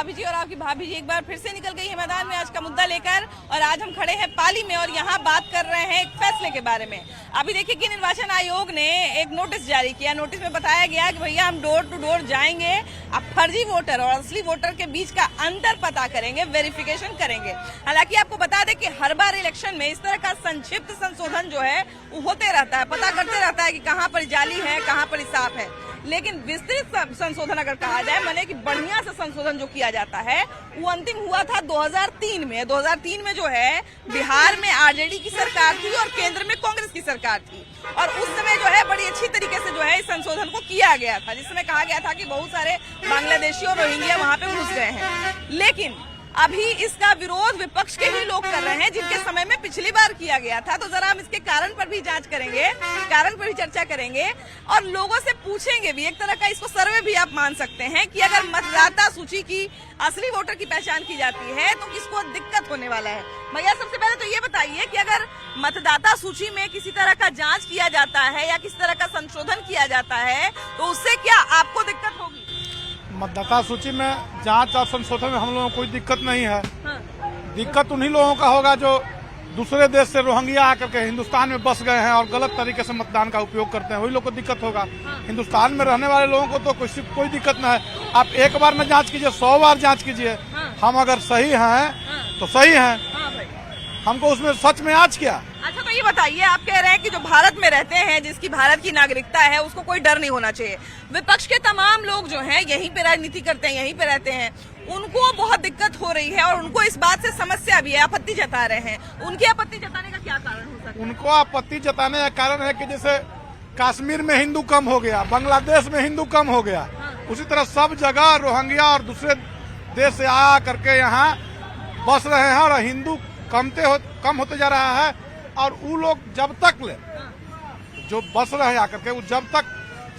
भाभी जी और आपकी भाभी जी एक बार फिर से निकल गई है मैदान में आज का मुद्दा लेकर, और आज हम खड़े हैं पाली में और यहाँ बात कर रहे हैं एक फैसले के बारे में। अभी देखिए कि निर्वाचन आयोग ने एक नोटिस जारी किया। नोटिस में बताया गया कि भैया हम डोर टू डोर जाएंगे, अब फर्जी वोटर और असली वोटर के बीच का अंतर पता करेंगे, वेरिफिकेशन करेंगे। हालांकि आपको बता दें कि हर बार इलेक्शन में इस तरह का संक्षिप्त संशोधन जो है वो होते रहता है, पता करते रहता है कि कहाँ पर जाली है, कहाँ पर साफ है। लेकिन विस्तृत संशोधन अगर कहा जाए, माने कि बढ़िया से संशोधन जो किया जाता है वो अंतिम हुआ था 2003 में। 2003 में जो है बिहार में आरजेडी की सरकार थी और केंद्र में कांग्रेस की सरकार थी, और उस समय जो है बड़ी अच्छी तरीके से जो है इस संशोधन को किया गया था, जिसमें कहा गया था कि बहुत सारे बांग्लादेशी और रोहिंग्या वहां पे घुस गए हैं। लेकिन अभी इसका विरोध विपक्ष के ही लोग कर रहे हैं, जिनके समय में पिछली बार किया गया था। तो जरा हम इसके कारण पर भी जांच करेंगे, कारण पर भी चर्चा करेंगे और लोगों से पूछेंगे भी। एक तरह का इसको सर्वे भी आप मान सकते हैं कि अगर मतदाता सूची की असली वोटर की पहचान की जाती है तो किसको दिक्कत होने वाला है। भैया सबसे पहले तो ये बताइए कि अगर मतदाता सूची में किसी तरह का जाँच किया जाता है या किसी तरह का संशोधन किया जाता है तो उससे क्या आपको दिक्कत होगी? मतदाता सूची में जांच और संशोधन में हम लोगों को कोई दिक्कत नहीं है। हाँ। दिक्कत उन्हीं लोगों का होगा जो दूसरे देश से रोहिंग्या आकर के हिंदुस्तान में बस गए हैं और गलत तरीके से मतदान का उपयोग करते हैं, वही लोग को दिक्कत होगा। हाँ। हिंदुस्तान में रहने वाले लोगों को तो कोई दिक्कत न है। आप एक बार न जांच कीजिए, 100 बार जांच कीजिए। हाँ। हम अगर सही हैं तो सही हैं, हमको उसमें सच में आज क्या। अच्छा, तो ये बताइए, आप कह रहे हैं कि जो भारत में रहते हैं, जिसकी भारत की नागरिकता है, उसको कोई डर नहीं होना चाहिए। विपक्ष के तमाम लोग जो हैं यहीं पे राजनीति करते हैं, यहीं पे रहते हैं, उनको बहुत दिक्कत हो रही है और उनको इस बात से समस्या भी है, आपत्ति जता रहे हैं। उनकी आपत्ति जताने का क्या कारण हो सकता है? उनको आपत्ति जताने का कारण है कि जैसे कश्मीर में हिंदू कम हो गया, बांग्लादेश में हिंदू कम हो गया, उसी तरह सब जगह रोहिंग्या और दूसरे देश से आ करके यहाँ बस रहे हैं और हिंदू कम होते जा रहा है। और वो लोग जब तक ले जो बस रहे आकर के, वो जब तक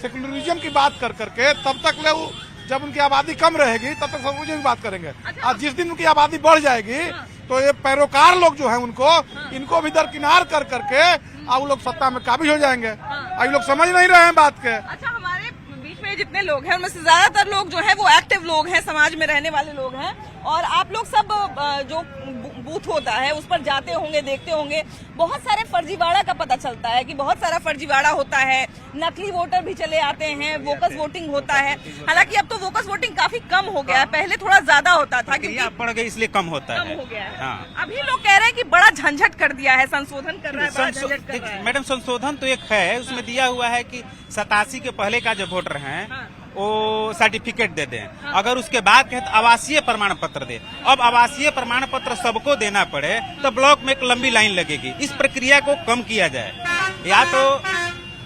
सेकुलरिज्म की बात कर करके तब तक ले, वो जब उनकी आबादी कम रहेगी तब तक सेकुलरिज्म की बात करेंगे। अच्छा। और जिस दिन उनकी आबादी बढ़ जाएगी तो ये पैरोकार लोग जो हैं इनको भी दरकिनार कर करके और वो लोग सत्ता में काबिज हो जाएंगे। और ये लोग समझ नहीं रहे हैं बात के। अच्छा, हमारे बीच में जितने लोग हैं उनमें से ज्यादातर लोग जो है वो एक्टिव लोग हैं, समाज में रहने वाले लोग हैं, और आप लोग सब जो बूथ होता है उस पर जाते होंगे, देखते होंगे। बहुत सारे फर्जीवाड़ा का पता चलता है कि बहुत सारा फर्जीवाड़ा होता है, नकली वोटर भी चले आते हैं, वोकस वोटिंग होता है। हालांकि अब तो वोकस वोटिंग काफी कम हो गया है, पहले थोड़ा ज्यादा होता था, क्योंकि बढ़ गई इसलिए कम होता है। कम हो गया है। हाँ। अभी लोग कह रहे हैं कि बड़ा झंझट कर दिया है, संशोधन कर रहा है, बड़ा झंझट कर रहा है। मैडम, संशोधन तो एक है, उसमें दिया हुआ है कि 87 के पहले का जो वोटर हैं वो सर्टिफिकेट दे दें। अगर उसके बाद कहे तो आवासीय प्रमाण पत्र दे। अब आवासीय प्रमाण पत्र सबको देना पड़े तो ब्लॉक में एक लंबी लाइन लगेगी। इस प्रक्रिया को कम किया जाए, या तो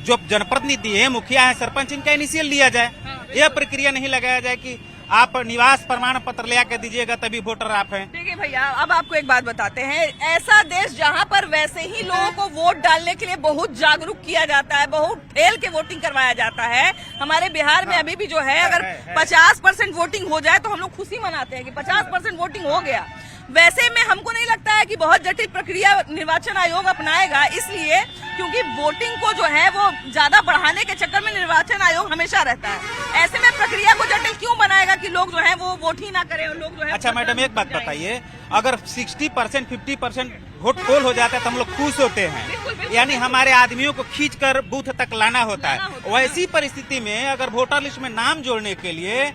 जो जनप्रतिनिधि है, मुखिया है, सरपंच, इनका इनिशियल लिया जाए। यह प्रक्रिया नहीं लगाया जाए कि आप निवास प्रमाण पत्र ले आकर दीजिएगा तभी वोटर आप हैं। देखिए भैया, अब आपको एक बात बताते हैं, ऐसा देश जहां पर वैसे ही लोगों को वोट डालने के लिए बहुत जागरूक किया जाता है, बहुत ठेल के वोटिंग करवाया जाता है। हमारे बिहार में अभी भी जो है अगर 50% वोटिंग हो जाए तो हम लोग खुशी मनाते हैं कि 50% वोटिंग हो गया। वैसे में हमको नहीं लगता है कि बहुत जटिल प्रक्रिया निर्वाचन आयोग अपनाएगा, इसलिए क्योंकि वोटिंग को जो है वो ज्यादा बढ़ाने के चक्कर में निर्वाचन आयोग हमेशा रहता है। ऐसे में प्रक्रिया को जटिल क्यों बनाएगा कि लोग जो है वो वोट ही ना करें और लोग जो है। अच्छा मैडम, एक बात बताइए, अगर 60% 50% वोट पोल हो जाता है तो हम लोग खुश होते हैं, यानी हमारे आदमियों को खींचकर बूथ तक लाना होता है। वैसी परिस्थिति में अगर वोटर लिस्ट में नाम जोड़ने के लिए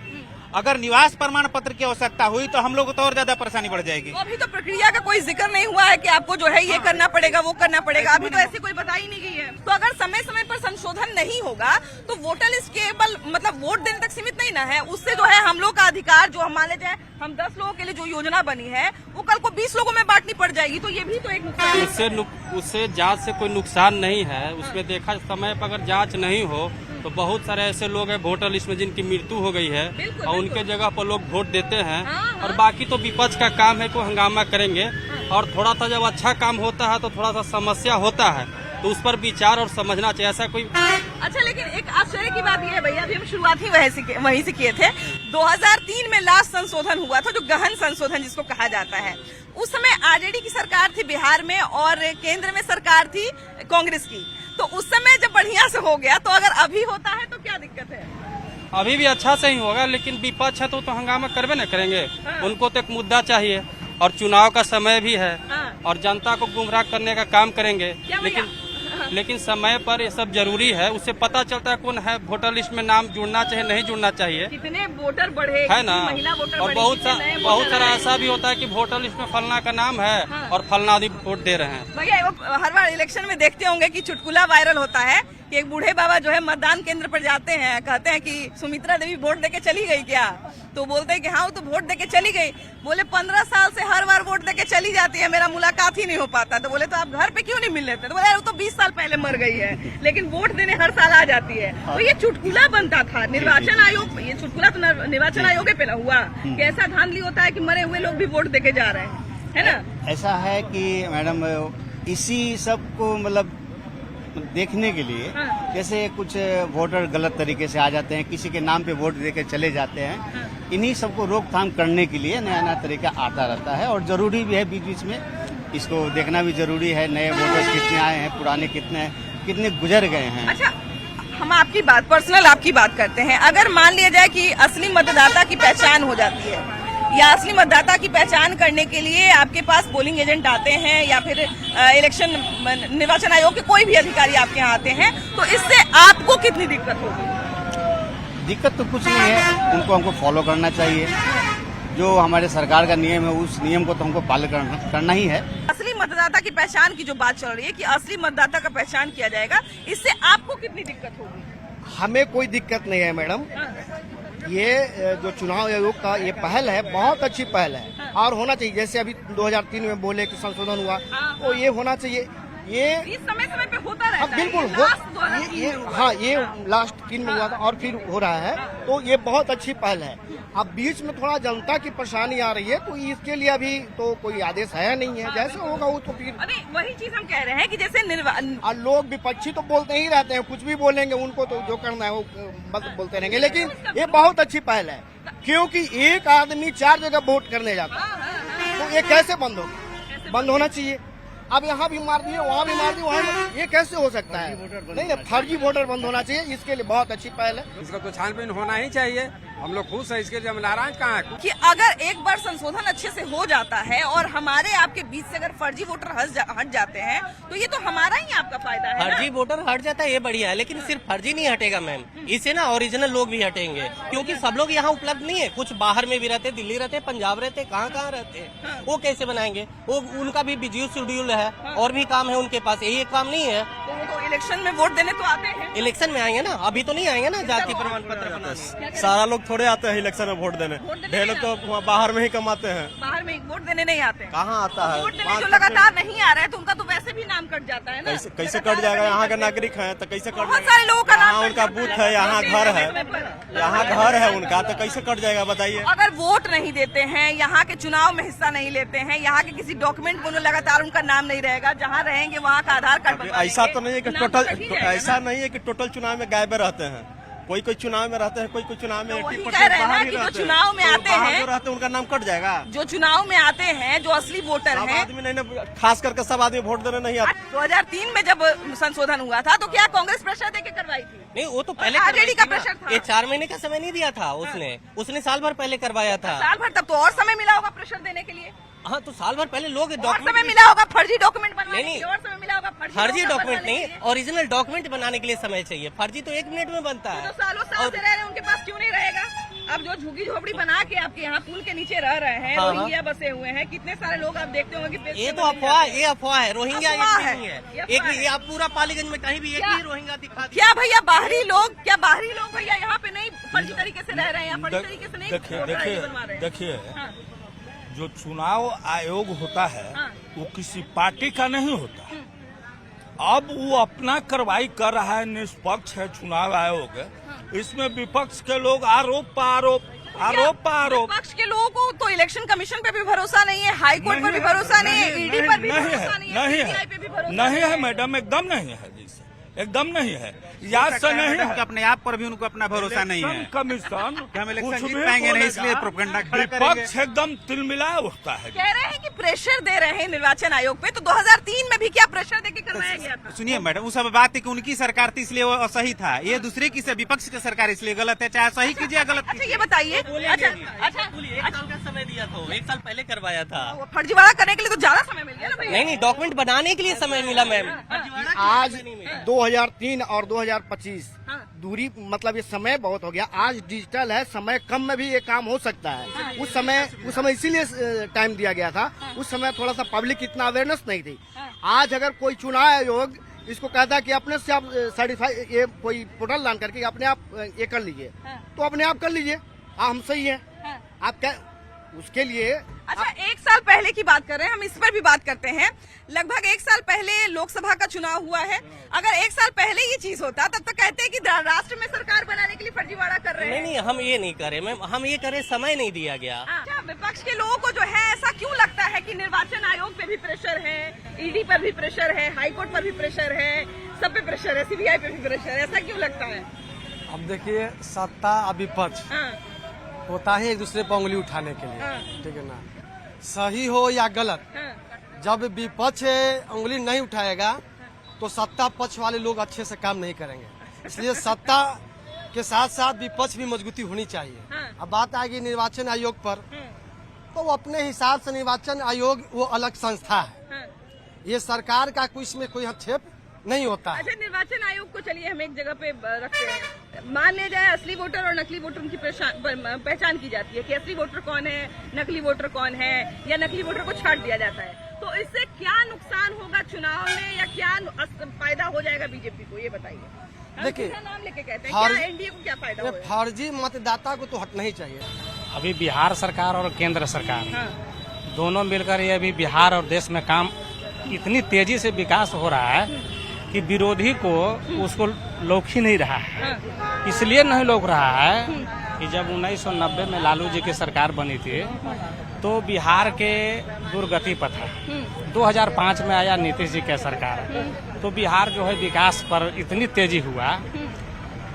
अगर निवास प्रमाण पत्र की आवश्यकता हुई तो हम लोग को तो और ज्यादा परेशानी बढ़ जाएगी। तो अभी तो प्रक्रिया का कोई जिक्र नहीं हुआ है कि आपको जो है ये करना पड़ेगा, वो करना पड़ेगा, अभी तो ऐसी कोई बताई नहीं गई है। तो अगर समय समय पर संशोधन नहीं होगा तो वोटर लिस्ट केवल मतलब वोट देने तक सीमित नहीं ना है, उससे जो है हम लोग का अधिकार जो हम मान लेते हैं, हम 10 लोगों के लिए जो योजना बनी है वो कल को 20 लोगों में बांटनी पड़ जाएगी, तो ये भी तो एक नुकसान है। उससे जांच से कोई नुकसान नहीं है। उसमें देखा समय पर अगर जांच नहीं हो तो बहुत सारे ऐसे लोग हैं वोटर लिस्ट में जिनकी मृत्यु हो गई है और उनके जगह पर लोग वोट देते हैं। और बाकी तो विपक्ष का काम है कि हंगामा करेंगे, और थोड़ा सा जब अच्छा काम होता है तो थोड़ा सा समस्या होता है, तो उस पर विचार और समझना चाहिए। ऐसा कोई अच्छा, लेकिन एक आश्चर्य की बात यह है भैया, अभी हम शुरुआत ही वहीं से किए थे। 2003 में लास्ट संशोधन हुआ था, जो गहन संशोधन जिसको कहा जाता है। उस समय आरजेडी की सरकार थी बिहार में और केंद्र में सरकार थी कांग्रेस की। तो उस समय जब बढ़िया से हो गया, तो अगर अभी होता है तो क्या दिक्कत है? अभी भी अच्छा से ही होगा, लेकिन विपक्ष है तो हंगामा करवे न करेंगे। उनको तो एक मुद्दा चाहिए और चुनाव का समय भी है और जनता को गुमराह करने का काम करेंगे। लेकिन समय पर ये सब जरूरी है, उससे पता चलता है कौन है वोटर लिस्ट में नाम जुड़ना चाहिए नहीं जुड़ना चाहिए, कितने वोटर बढ़े है ना। महिला वोटर और बहुत सारा ऐसा भी होता है कि वोटर लिस्ट में फलना का नाम है और फलना आदमी वोट दे रहे हैं। भैया वो हर बार इलेक्शन में देखते होंगे कि चुटकुला वायरल होता है कि एक बूढ़े बाबा जो है मतदान केंद्र पर जाते हैं, कहते हैं कि सुमित्रा देवी वोट देके चली गई क्या, तो बोलते हैं कि हाँ वो तो वोट देके चली गई। बोले 15 साल से हर बार वोट देके चली जाती है, मेरा मुलाकात ही नहीं हो पाता। तो बोले तो आप घर पे क्यों नहीं मिल लेते, तो बोले वो तो 20 साल पहले मर गई है, लेकिन वोट देने हर साल आ जाती है। तो ये चुटकुला बनता था निर्वाचन आयोग, ये चुटकुला तो निर्वाचन आयोग पे हुआ कि ऐसा धांधली होता है कि मरे हुए लोग भी वोट देके जा रहे हैं, है ना। ऐसा है कि मैडम इसी सब को मतलब देखने के लिए जैसे कुछ वोटर गलत तरीके से आ जाते हैं, किसी के नाम पे वोट देके चले जाते हैं, इन्हीं सबको रोकथाम करने के लिए नया नया तरीका आता रहता है और जरूरी भी है बीच बीच में इसको देखना भी जरूरी है। नए वोटर्स कितने आए हैं, पुराने कितने गुजर गए हैं। अच्छा, हम आपकी बात पर्सनल आपकी बात करते हैं। अगर मान लिया जाए कि असली मतदाता की पहचान हो जाती है या असली मतदाता की पहचान करने के लिए आपके पास पोलिंग एजेंट आते हैं या फिर इलेक्शन निर्वाचन आयोग के कोई भी अधिकारी आपके यहाँ आते हैं, तो इससे आपको कितनी दिक्कत होगी? दिक्कत तो कुछ नहीं है, उनको हमको फॉलो करना चाहिए। जो हमारे सरकार का नियम है उस नियम को तो हमको पालन करना ही है। असली मतदाता की पहचान की जो बात चल रही है कि असली मतदाता का पहचान किया जाएगा, इससे आपको कितनी दिक्कत होगी? हमें कोई दिक्कत नहीं है मैडम। ये जो चुनाव आयोग का ये पहल है, बहुत अच्छी पहल है और होना चाहिए। जैसे अभी 2003 में बोले कि संशोधन हुआ, तो ये होना चाहिए। ये समय समय पे होता रहता है। बिल्कुल ये लास्ट 3 में हुआ था और फिर हो रहा है, तो ये बहुत अच्छी पहल है। अब बीच में थोड़ा जनता की परेशानी आ रही है, तो इसके लिए अभी तो कोई आदेश है नहीं है, जैसे होगा वो तो फिर अभी वही चीज हम कह रहे हैं कि जैसे लोग विपक्षी तो बोलते ही रहते हैं, कुछ भी बोलेंगे, उनको तो जो करना है वो बस बोलते रहेंगे। लेकिन ये बहुत अच्छी पहल है, क्योंकि एक आदमी 4 जगह वोट करने जाता है, तो ये कैसे बंद होगा? बंद होना चाहिए। अब यहाँ भी मार दिए, वहाँ भी मार दिए, वहाँ ये कैसे हो सकता है? नहीं, फर्जी वोटर बंद होना चाहिए। इसके लिए बहुत अच्छी पहल है। इसका तो छानबीन होना ही चाहिए। हम लोग खुश है इसके लिए, हम नाराज कहाँ है कि अगर एक बार संशोधन अच्छे से हो जाता है और हमारे आपके बीच से अगर फर्जी वोटर हट जाते हैं, तो ये तो हमारा ही आपका फायदा है। फर्जी वोटर हट जाता है ये बढ़िया है, लेकिन सिर्फ फर्जी नहीं हटेगा मैम, इससे ना ओरिजिनल लोग भी हटेंगे, क्योंकि सब लोग यहाँ उपलब्ध नहीं है। कुछ बाहर में भी रहते, दिल्ली रहते, पंजाब रहते, कहाँ रहते हैं, वो कैसे बनाएंगे? वो उनका भी बिजी शेड्यूल है और भी काम है उनके पास, यही एक काम नहीं है। तो वो तो इलेक्शन में वोट देने तो आते हैं, इलेक्शन में आएंगे ना, अभी तो नहीं आएंगे ना जाति प्रमाण पत्र बनाने। सारा लोग थोड़े आते हैं इलेक्शन में वोट देने, ढेर लोग तो वहाँ बाहर में ही कमाते हैं, बाहर में वोट देने नहीं आते। कहाँ आता है? वोट देने जो लगातार नहीं आ रहा है तो उनका तो वैसे भी नाम कट जाता है ना। कैसे कट जाएगा? यहाँ के नागरिक हैं तो कैसे कट बहुत जाएगा? सारे लोगों का नाम यहाँ उनका बूथ है, यहाँ घर है, यहाँ घर है उनका, तो कैसे कट जाएगा बताइए? अगर वोट नहीं देते हैं, यहाँ के चुनाव में हिस्सा नहीं लेते हैं, यहाँ के किसी डॉक्यूमेंट में लगातार उनका नाम नहीं रहेगा, जहाँ रहेंगे वहाँ का आधार कार्ड ऐसा तो नहीं है कि टोटल, ऐसा नहीं है कि टोटल चुनाव में गायब रहते हैं। कोई चुनाव में रहते हैं, कोई चुनाव में 80% बाहर ही रहते हैं। जो चुनाव में आते हैं, जो रहते हैं उनका नाम कट जाएगा। जो चुनाव में आते हैं, जो असली वोटर हैं, आदमी नहीं ना, खास करके सब आदमी वोट देने नहीं आते। 2003 में जब संशोधन हुआ था तो क्या कांग्रेस प्रेशर देके करवाई थी? नहीं, वो तो पहले आरजेडी का प्रेशर था। ये 4 महीने का समय नहीं दिया था उसने साल भर पहले करवाया था। साल भर, तब तो और समय मिला होगा प्रेशर देने के लिए। हाँ, तो साल भर पहले लोग और समय मिला होगा फर्जी डॉक्यूमेंट बनाने के लिए, और समय मिला होगा फर्जी डॉक्यूमेंट नहीं, ओरिजिनल डॉक्यूमेंट बनाने के लिए समय चाहिए। फर्जी तो 1 मिनट में बनता है। तो सालों साल से रह रहे हैं, उनके पास क्यों नहीं रहेगा? अब जो झुग्गी झोपड़ी बना के आपके यहाँ पुल के नीचे रह रहे हैं, रोहिंग्या बसे हुए हैं, कितने सारे लोग आप देखते होंगे कि ये तो अफवाह है। रोहिंग्या नहीं है, एक भी आप पूरा पालीगंज में कहीं भी एक ही रोहिंग्या दिखा। क्या भैया बाहरी लोग भैया यहाँ पे नहीं फर्जी तरीके से रह रहे हैं, फर्जी तरीके से नहीं? देखिए, जो चुनाव आयोग होता है वो किसी पार्टी का नहीं होता। अब वो अपना कार्रवाई कर रहा है, निष्पक्ष है चुनाव आयोग। इसमें विपक्ष के लोग आरोप विपक्ष के लोगों को तो इलेक्शन कमीशन पे भी भरोसा नहीं है, हाई कोर्ट पर भी भरोसा नहीं है, ईडी पर भी भरोसा नहीं है, नहीं है मैडम, एकदम नहीं है। एकदम नहीं है, याद से नहीं है। अपने आप पर भी उनको अपना भरोसा नहीं है। कमीशन हम इलेक्शन कुछ जीत भी पाएंगे नहीं, बोलेगा, इसलिए प्रोपेगेंडा खड़ा करेंगे। विपक्ष एकदम तिलमिलाया उठता है। कह रहे हैं कि प्रेशर दे रहे हैं निर्वाचन आयोग पे, तो 2003 में भी क्या प्रेशर देके करवाया गया था? सुनिए मैडम, वो सब बात है कि उनकी सरकार थी इसलिए वो सही था, ये दूसरे की विपक्ष की सरकार इसलिए गलत है, चाहे सही कीजिए या गलत अच्छा ये बताइए, अच्छा एक साल का समय दिया था, 1 साल पहले करवाया था। वो फर्जीवाड़ा करने के लिए तो ज्यादा समय मिल गया ना भैया। नहीं, डॉक्यूमेंट बनाने के लिए समय मिला मैम। आज 2003 और 2025 दूरी, मतलब ये समय बहुत हो गया। आज डिजिटल है, समय कम में भी ये काम हो सकता है। उस समय इसीलिए टाइम दिया गया था। उस समय थोड़ा सा पब्लिक इतना अवेयरनेस नहीं थी। आज अगर कोई चुनाव आयोग इसको कहता है कि अपने से आप सर्टिफाई, ये कोई पोर्टल लॉन्च करके अपने आप ये कर लीजिए, तो अपने आप कर लीजिए, हम सही है। आप क्या उसके लिए? अच्छा, 1 साल पहले की बात कर रहे हैं, हम इस पर भी बात करते हैं। लगभग 1 साल पहले लोकसभा का चुनाव हुआ है। अगर 1 साल पहले ये चीज होता तब तो कहते हैं कि राष्ट्र में सरकार बनाने के लिए फर्जीवाड़ा कर रहे हैं। नहीं, हम ये नहीं करे मैम, हम ये करे, समय नहीं दिया गया। अच्छा, विपक्ष के लोगों को जो है ऐसा क्यों लगता है कि निर्वाचन आयोग पे भी प्रेशर है, ईडी पर भी प्रेशर है, हाईकोर्ट पर भी प्रेशर है, सब पे प्रेशर है, सीबीआई पे भी प्रेशर है, ऐसा क्यों लगता है? अब देखिए, सत्ता और विपक्ष होता है एक दूसरे पर उंगली उठाने के लिए, ठीक है ना। सही हो या गलत, जब विपक्ष उंगली नहीं उठाएगा तो सत्ता पक्ष वाले लोग अच्छे से काम नहीं करेंगे। इसलिए सत्ता के साथ साथ विपक्ष भी मजबूती होनी चाहिए। अब बात आएगी निर्वाचन आयोग पर, तो वो अपने हिसाब से, निर्वाचन आयोग वो अलग संस्था है, ये सरकार का कोई इसमें कोई हस्तक्षेप नहीं होता है। अच्छा, निर्वाचन आयोग को चलिए हम एक जगह पे रखते हैं। मान लिया जाए असली वोटर और नकली वोटर की पहचान की जाती है कि असली वोटर कौन है, नकली वोटर कौन है, या नकली वोटर को छाट दिया जाता है, तो इससे क्या नुकसान होगा चुनाव में, या क्या फायदा हो जाएगा बीजेपी को, ये बताइए। देखिए, नाम लेके कहते हैं, क्या एनडीए को क्या फायदा होगा? फर्जी मतदाता को तो हटना ही चाहिए। अभी बिहार सरकार और केंद्र सरकार दोनों मिलकर ये अभी बिहार और देश में काम इतनी तेजी से विकास हो रहा है कि विरोधी को उसको लौक ही नहीं रहा है। इसलिए नहीं लौक रहा है कि जब 1990 में लालू जी की सरकार बनी थी तो बिहार के दुर्गति पर था। 2005 में आया नीतीश जी का सरकार, तो बिहार जो है विकास पर इतनी तेजी हुआ।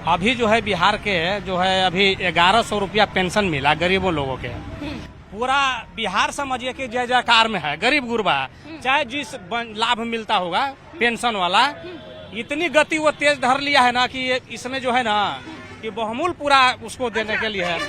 अभी जो है बिहार के जो है अभी 1100 रुपया पेंशन मिला गरीबों लोगों के। पूरा बिहार समझिए कि जय जयकार में है, गरीब गुरबा, चाहे जिस लाभ मिलता होगा पेंशन वाला, इतनी गति वो तेज धर लिया है ना कि इसमें जो है ना कि बहुमूल पूरा उसको देने के लिए है।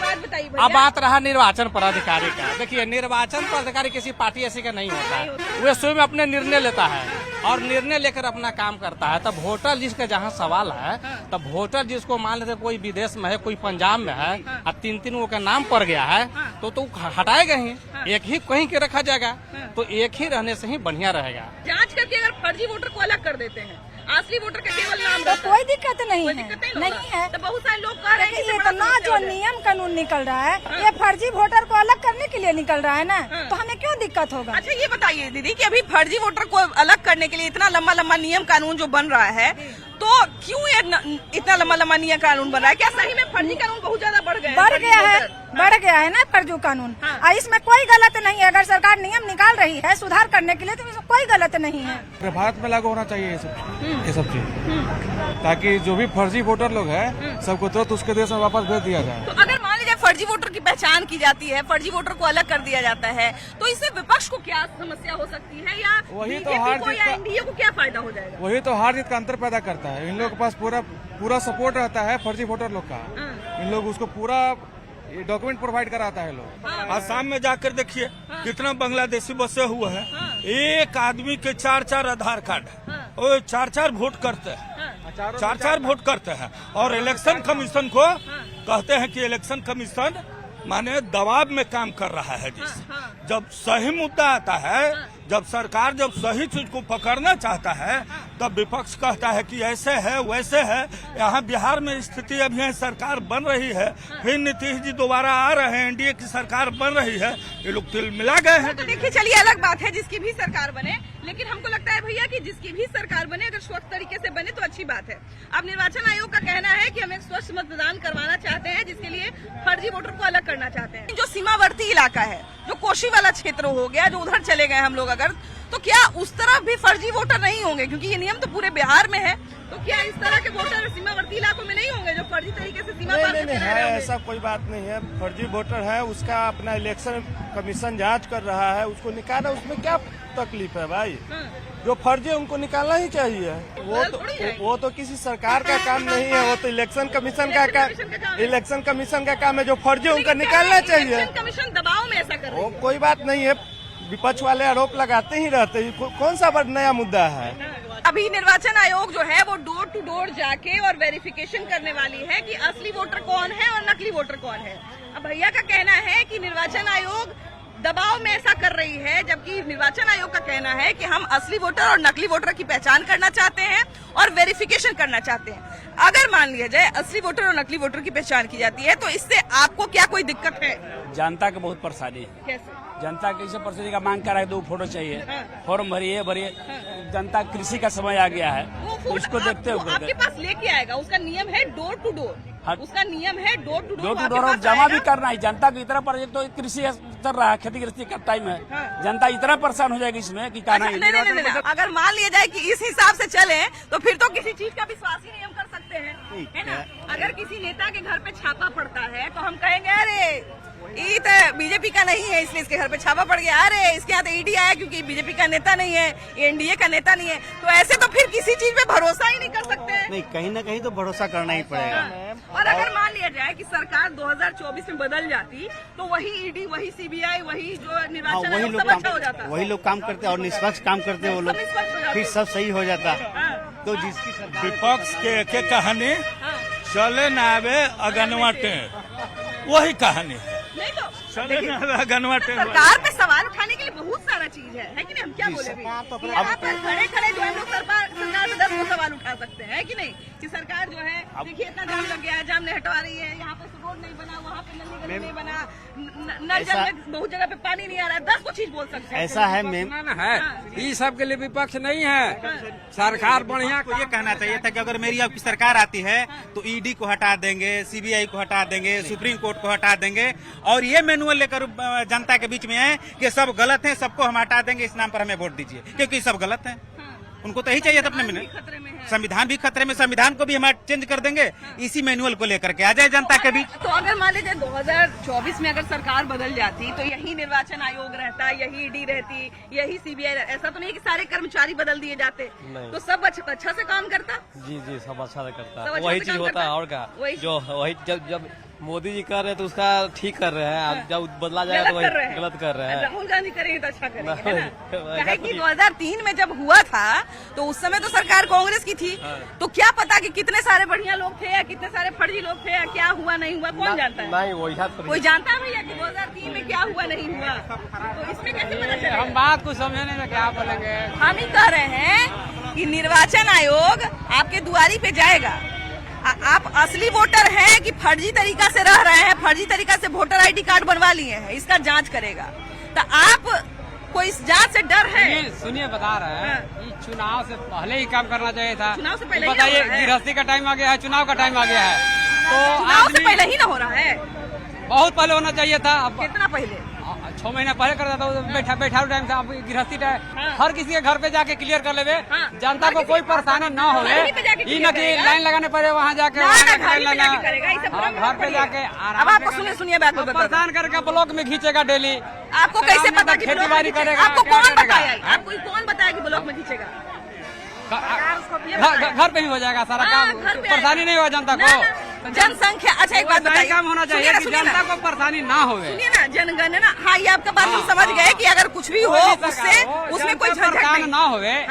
अब बात रहा निर्वाचन पदाधिकारी का। देखिए, निर्वाचन पदाधिकारी किसी पार्टी ऐसी का नहीं होता है, वे स्वयं अपने निर्णय लेता है और निर्णय लेकर अपना काम करता है। तब वोटर लिस्ट का जहाँ सवाल है, तब वोटर जिसको मान लेते कोई विदेश में है, कोई पंजाब में है और 3-3 वो का नाम पड़ गया है, तो हटाएगा ही, एक ही कहीं के रखा जाएगा, तो एक ही रहने से ही बढ़िया रहेगा। जांच करके अगर फर्जी वोटर को अलग कर देते हैं, असली वोटर का केवल नाम तो कोई दिक्कत नहीं है, नहीं है। तो बहुत सारे लोग कह रहे हैं कि इतना जो नियम कानून निकल रहा है, ये फर्जी वोटर को अलग करने के लिए निकल रहा है ना, तो हमें क्यों दिक्कत होगा? अच्छा, ये बताइए दीदी कि अभी फर्जी वोटर को अलग करने के लिए इतना लंबा लंबा नियम कानून जो बन रहा है, तो क्यों ये इतना लंबा लंबा नियम कानून बन रहा है? क्या सही में फर्जी कानून बहुत ज्यादा बढ़ गया है ना फर्जी कानून? इसमें कोई गलत नहीं है। अगर सरकार नियम निकाल रही है सुधार करने के लिए, तो इसमें कोई गलत नहीं है। भारत में लागू होना चाहिए ये सब चीज, ताकि जो भी फर्जी वोटर लोग हैं सबको तुरंत उसके देश में वापस भेज दिया जाए। तो अगर मान लीजिए फर्जी वोटर की पहचान की जाती है, फर्जी वोटर को अलग कर दिया जाता है, तो इससे विपक्ष को क्या समस्या हो सकती है, या वही तो बीजेपी को या एनडीए को क्या फायदा हो जाएगा? वही तो हार जीत का अंतर पैदा करता है। इन लोगों के पास पूरा सपोर्ट रहता है फर्जी वोटर लोग का, इन लोग उसको पूरा डॉक्यूमेंट प्रोवाइड कराता है लोग। आसाम में जाकर देखिए कितना बांग्लादेशी बसे हुए हैं, एक आदमी के 4-4 आधार कार्ड है, और 4-4 वोट करते हैं, 4-4 वोट करते हैं। और इलेक्शन कमीशन को कहते हैं कि इलेक्शन कमीशन माने दबाव में काम कर रहा है। जब सही मुद्दा आता है, जब सरकार जब सही चीज को पकड़ना चाहता है, तब विपक्ष कहता है कि ऐसे है वैसे है। यहाँ बिहार में स्थिति अभी है, सरकार बन रही है, फिर नीतीश जी दोबारा आ रहे हैं, एनडीए की सरकार बन रही है, ये लोग तिल मिला गए हैं। तो देखिए, चलिए अलग बात है जिसकी भी सरकार बने, लेकिन हमको लगता है भैया कि जिसकी भी सरकार बने, अगर स्वच्छ तरीके से बने तो अच्छी बात है। अब निर्वाचन आयोग का कहना है कि हम एक स्वच्छ मतदान करवाना चाहते हैं, जिसके लिए फर्जी वोटर को अलग करना चाहते हैं। जो सीमावर्ती इलाका है, जो कोशी वाला क्षेत्र हो गया, जो उधर चले गए हम लोग अगर, तो क्या उस तरफ भी फर्जी वोटर नहीं होंगे? क्योंकि ये नियम तो पूरे बिहार में है, तो क्या इस तरह के वोटर सीमावर्ती इलाकों में नहीं होंगे जो फर्जी तरीके से सीमा पार करके है, ऐसा कोई बात नहीं है। फर्जी वोटर है, उसका अपना इलेक्शन कमीशन जांच कर रहा है, उसको निकाला, उसमें क्या तकलीफ है भाई? जो फर्जी है उनको निकालना ही चाहिए। वो तो किसी सरकार का काम नहीं है, वो तो इलेक्शन कमीशन का काम है। जो फर्जी है उनका निकालना चाहिए। कमीशन दबाव में ऐसा कर रही है। कोई बात नहीं है, विपक्ष वाले आरोप लगाते ही रहते हैं, कौन सा नया मुद्दा है? अभी निर्वाचन आयोग जो है वो डोर टू डोर जाके और वेरिफिकेशन करने वाली है कि असली वोटर कौन है और नकली वोटर कौन है। अब भैया का कहना है कि निर्वाचन आयोग दबाव में ऐसा कर रही है, जबकि निर्वाचन आयोग का कहना है कि हम असली वोटर और नकली वोटर की पहचान करना चाहते हैं और वेरिफिकेशन करना चाहते हैं। अगर मान लिया जाए असली वोटर और नकली वोटर की पहचान की जाती है तो इससे आपको क्या कोई दिक्कत है? जनता को बहुत परेशानी है। कैसे? जनता कैसे परेशानी का मांग कर रहा है, 2 फोटो चाहिए, फॉर्म भरिए। जनता कृषि का समय आ गया है, तो उसको देखते हुए आपके पास लेके आएगा। उसका नियम है डोर टू डोर, उसका नियम है डोर टू डोर और जमा भी करना है। जनता को इतना पर तो कृषि चल रहा है, खेती गृहस्थी का टाइम है, जनता इतना परेशान हो जाएगी इसमें कि कहना नहीं। अगर मान लिया जाए कि इस हिसाब से चले तो फिर तो किसी चीज का विश्वास ही नहीं हम कर सकते हैं, है ना? अगर किसी नेता के घर पे छापा पड़ता है तो हम कहेंगे अरे ये तो बीजेपी का नहीं है इसलिए इसके घर पे छापा पड़ गया, अरे इसके यहाँ तो ईडी आया क्योंकि बीजेपी का नेता नहीं है, एनडीए का नेता नहीं है। तो ऐसे तो फिर किसी चीज पे भरोसा ही नहीं कर सकते हैं। नहीं, कहीं ना कहीं तो भरोसा करना ही पड़ेगा। और अगर मान लिया जाए कि सरकार 2024 में बदल जाती तो वही ईडी, वही सीबीआई, वही जो निर्वाचन आयोग सब अच्छा हो जाता। वही लोग काम करते और निष्पक्ष काम करते वो लोग, फिर सब सही हो जाता। तो जिसकी विपक्ष के कहानी चले न आवे अगनवाटे, वही कहानी है। नहीं तो गनवाटे सरकार पे सवाल उठाने के लिए बहुत सारा चीज है कि नहीं? हम क्या बोले? यहाँ पर खड़े जो है लोग सरकार पे 10 सवाल उठा सकते हैं कि नहीं? कि सरकार जो है देखिए इतना जाम लग गया है, जाम नहीं हटवा रही है, यहाँ पे रोड नहीं बना, वहाँ पे नली गली नहीं बना, नल जल में बहुत जगह पे पानी नहीं आ रहा है, 10 को चीज बोल सकते हैं। ऐसा है मैम, ये सब के लिए विपक्ष नहीं है। सरकार बढ़िया को ये कहना चाहिए था कि अगर मेरी आपकी सरकार आती है तो ईडी को हटा देंगे, सीबीआई को हटा देंगे, सुप्रीम कोर्ट को हटा देंगे और ये मैनुअल लेकर जनता के बीच में है कि सब गलत है, सबको हम हटा देंगे, इस नाम पर हमें वोट दीजिए, क्योंकि सब गलत है। उनको तो यही चाहिए था अपने में। संविधान भी खतरे में, संविधान को भी हम चेंज कर देंगे, इसी मैनुअल को लेकर के आ जाए जनता के बीच। तो अगर मान लीजिए 2024 में अगर सरकार बदल जाती तो यही निर्वाचन आयोग रहता, यही ईडी रहती, यही सीबीआई, ऐसा तो नहीं कि सारे कर्मचारी बदल दिए जाते, तो सब अच्छा से काम करता। जी सब अच्छा से करता है, वही चीज होता है और क्या, जो वही जब मोदी जी कर रहे हैं तो उसका ठीक कर रहे हैं, अब जब बदला जाएगा तो वही गलत कर रहे हैं। राहुल गांधी करेंगे तो अच्छा करेंगे, है ना? कि 2003 में जब हुआ था तो उस समय तो सरकार कांग्रेस की थी, तो क्या पता कि कितने सारे बढ़िया लोग थे या कितने सारे फर्जी लोग थे या क्या हुआ नहीं हुआ, कौन जानता है? नहीं, वो कोई जानता है भैया कि 2003 में क्या हुआ नहीं हुआ? तो इसमें कैसे पता चलेगा? हम बात को समझने में क्या बोलेंगे? हम ही कह रहे हैं कि निर्वाचन आयोग आपके दुआरी पे जाएगा। आप असली वोटर हैं कि फर्जी तरीका से रह रहे हैं, फर्जी तरीका से वोटर आईडी कार्ड बनवा लिए हैं, इसका जांच करेगा। तो आप को इस जांच से डर है? सुनिए बता रहे हैं, ये चुनाव से पहले ही काम करना चाहिए था। चुनाव से पहले बताइए, गृहस्थी का टाइम आ गया है, चुनाव का टाइम आ गया है, तो चुनाव से पहले ही ना हो रहा है? बहुत पहले होना चाहिए था। अब कितना पहले? 6 महीना पहले कर देता हूँ, बैठा टाइम था। अब गृहस्थी टाइम हर किसी के घर पे जाके क्लियर कर लेवे, जनता को कोई परेशानी न हो, ये न कि लाइन लगाने पड़े वहाँ जाके, घर पे जाके। अब आपको सुनिए बात परेशान करके ब्लॉक में खींचेगा डेली। आपको कैसे पता कि खेती बाड़ी करेगा? आपको कौन बताया? आपको कौन बताया कि ब्लॉक में खींचेगा? घर पे ही हो जाएगा सारा काम, परेशानी नहीं होगा जनता को। जनसंख्या, अच्छा एक बात बताइए, काम होना चाहिए कि जनता को परेशानी ना हो। सुनिए ना, जनगणना, हाँ ये आपका बात हम समझ गए कि अगर कुछ भी हो उससे उसमें कोई झंझट ना होवे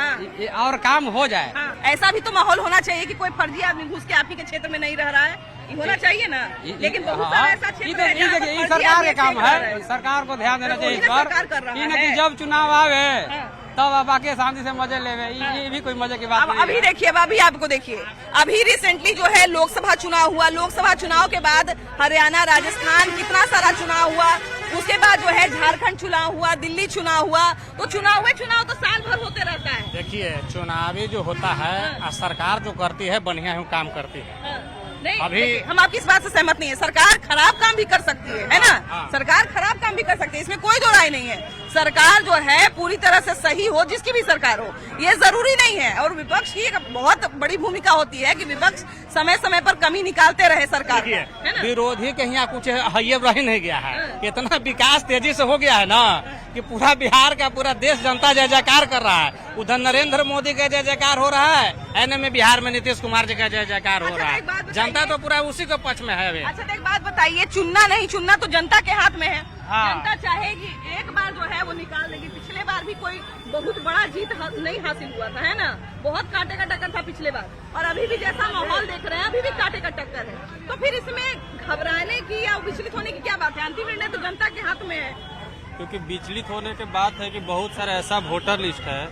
और काम हो जाए। ऐसा भी तो माहौल होना चाहिए कि कोई फर्जी आदमी घुस के आप ही के क्षेत्र में नहीं रह रहा है, ये होना चाहिए ना। लेकिन बहुत सारा ऐसा क्षेत्र है जहाँ पर फर्जी सरकार आदमी का काम नहीं रह रहा है, सरकार को ध्यान देना चाहिए इस सरकार कर रहा पर, है। जब चुनाव आवे तब आप आके शांति से मजे ले, ये भी कोई मजे की बात नहीं है। अभी देखिए, अभी आपको देखिए, अभी रिसेंटली जो है लोकसभा चुनाव हुआ, लोकसभा चुनाव के बाद हरियाणा, राजस्थान, कितना सारा चुनाव हुआ, उसके बाद जो है झारखंड चुनाव हुआ, दिल्ली चुनाव हुआ, तो चुनाव तो साल भर होते रहता है। देखिए, चुनावी जो होता है सरकार जो करती है बढ़िया ही काम करती है। नहीं, अभी हम आपकी इस बात से सहमत नहीं है, सरकार खराब काम भी कर सकती है ना? सरकार खराब काम भी कर सकती है, इसमें कोई दो राय नहीं है। सरकार जो है पूरी तरह से सही हो, जिसकी भी सरकार हो, ये जरूरी नहीं है। और विपक्ष की एक बहुत बड़ी भूमिका होती है कि विपक्ष समय समय पर कमी निकालते रहे सरकार है ना? विरोधी के यहाँ कुछ हइये रह नहीं गया है। इतना विकास तेजी से हो गया है ना कि पूरा बिहार का पूरा देश जनता जय जयकार कर रहा है। उधर नरेंद्र मोदी का जय जयकार हो रहा है, एने में बिहार में नीतीश कुमार जी का जय जयकार हो रहा है। जनता तो पूरा उसी के पक्ष में है अभी। अच्छा, तो एक बात बताइए, चुनना नहीं चुनना तो जनता के हाथ में है। हाँ। जनता चाहेगी एक बार जो है वो निकाल देगी। पिछले बार भी कोई बहुत बड़ा जीत नहीं हासिल हुआ था, है ना? बहुत कांटे का टक्कर था पिछले बार, और अभी भी जैसा माहौल देख रहे हैं अभी भी कांटे का टक्कर है। तो फिर इसमें घबराने की या विचलित होने की क्या बात है? अंतिम निर्णय तो जनता के हाथ में है। क्योंकि विचलित होने की बात है कि बहुत सारा ऐसा वोटर लिस्ट है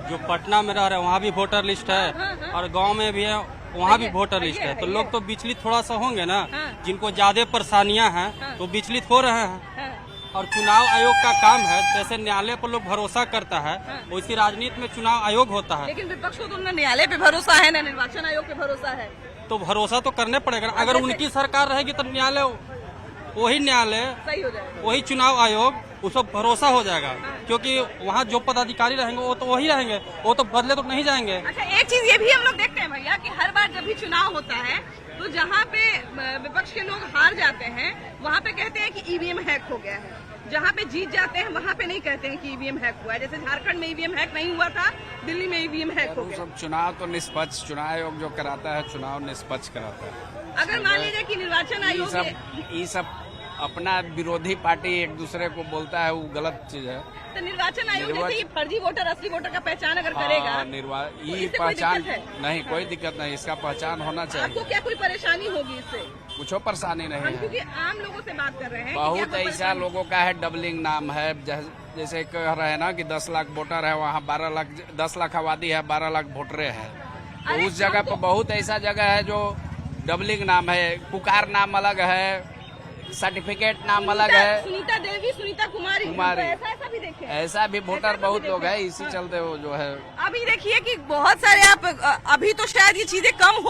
जो पटना में रह रहे हैं, वहाँ भी वोटर लिस्ट है, और गांव में भी है, वहाँ भी वोटर लिस्ट है। तो लोग तो विचलित थोड़ा सा होंगे ना, जिनको ज्यादा परेशानियां हैं तो विचलित हो रहे हैं। और चुनाव आयोग का काम है, जैसे न्यायालय पर लोग भरोसा करता है वैसी राजनीति में चुनाव आयोग होता है। लेकिन विपक्ष को तो न न्यायालय पे भरोसा है, न निर्वाचन आयोग पे भरोसा है। तो भरोसा तो करने पड़ेगा। अगर उनकी सरकार रहेगी तो न्यायालय, वही न्यायालय, सही हो जाएगा, वही चुनाव आयोग, उस पर भरोसा हो जाएगा। क्योंकि वहाँ जो पदाधिकारी रहेंगे वो तो वही रहेंगे, वो तो बदले तो नहीं जाएंगे। अच्छा, एक चीज ये भी हम लोग देखते हैं भैया कि हर बार जब भी चुनाव होता है तो जहाँ पे विपक्ष के लोग हार जाते हैं वहाँ पे कहते हैं कि ईवीएम हैक हो गया है। जहाँ पे जीत जाते हैं वहाँ पे नहीं कहते हैं कि ईवीएम हैक हुआ है। जैसे झारखंड में ईवीएम हैक नहीं हुआ था, दिल्ली में ईवीएम हैक हो गया। सब चुनाव तो निष्पक्ष, चुनाव आयोग जो कराता है चुनाव निष्पक्ष कराता है। अगर मान लीजिए कि निर्वाचन आयोग ये सब अपना विरोधी पार्टी एक दूसरे को बोलता है, वो गलत चीज है। तो निर्वाचन आयोग जैसे ये फर्जी वोटर असली वोटर का पहचान अगर करेगा, ये पहचान नहीं, कोई दिक्कत नहीं, इसका पहचान होना चाहिए। आपको क्या कोई परेशानी होगी इससे? कुछ परेशानी नहीं है, क्योंकि आम लोगों से बात कर रहे हैं। बहुत ऐसा लोगों का है, डबलिंग नाम है। जैसे कह रहे हैं ना कि 10 लाख वोटर है, वहाँ 12 लाख 10 लाख आबादी है, 12 लाख वोटरे है। तो उस जगह पर बहुत ऐसा जगह है जो डबलिंग नाम है, पुकार नाम अलग है, सर्टिफिकेट नाम अलग है, सुनीता देवी, सुनीता कुमारी, ऐसा भी देखे, ऐसा भी वोटर बहुत लोग है। इसी चलते वो जो है अभी देखिए कि बहुत सारे आप अभी तो शायद ये चीजें कम हो